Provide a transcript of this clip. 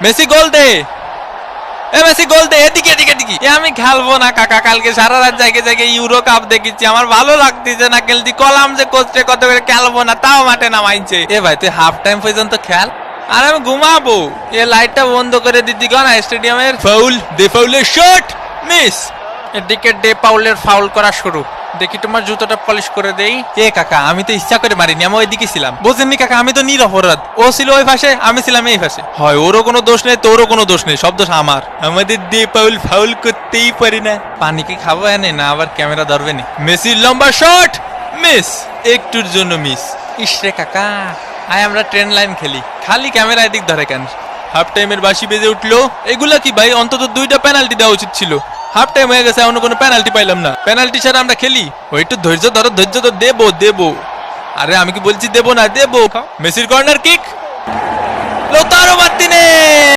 Messi গোল দে, Messi গোল দে, এদিকে এদিকে এদিকে। আমি খেলবো না কাকা, কালকে সারা রাত জায়গায় জায়গায় ইউরো কাপ দেখেছি, আমার ভালো লাগতেছে না খেলতে। কলাম যে কোচে কত করে খেলবো না, তাও মাঠে নামাইছে। এ ভাই তুই হাফ টাইম পর্যন্ত খেল, আর আমি ঘুমাবো। এ লাইটটা বন্ধ করে দিতি না স্টেডিয়ামের। ফাউল, দে ফাউলের শট, মিস। এদিকে ডে পাউলের ফাউল করা শুরু। দেখি তোমার জুতোটা পলিশ করে দেই। এ কাকা আমি তো ইচ্ছা করে মারিনি, আমি ওইদিকে ছিলাম। বোঝেননি কাকা, আমি তো নিরপরাধ। ও ছিল ওই পাশে, আমি ছিলাম এই পাশে। হয় ওরও কোনো দোষ নেই, তোরও কোনো দোষ নেই, সব দোষ আমার। আমাদের ডে পাউল ফাউল করতেই পারি না। পানি কি খাবো এনে না আবার ক্যামেরা ধরবে নি? মেসির লম্বা শট, মিস, একটুর জন্য মিস। ইসরে কাকা, আয় আমরা ট্রেন লাইন খেলি, খালি ক্যামেরা এদিক ধরে কেন? হাফ টাইমের বাঁশি বেজে উঠলো। এগুলা কি ভাই, অন্তত 2টা পেনাল্টি দেওয়া উচিত ছিল। হাফ টাইম হয়ে গেছে, এখনো কোনো পেনাল্টি পাইলাম না। পেনাল্টি ছাড়া আমরা খেলি? ওই একটু ধৈর্য ধরো, ধৈর্য তো দেবো দেবো। আরে আমি কি বলছি দেবো না, দেবো। মেসির কর্নার কিক, লোতারো মার্টিনেজ।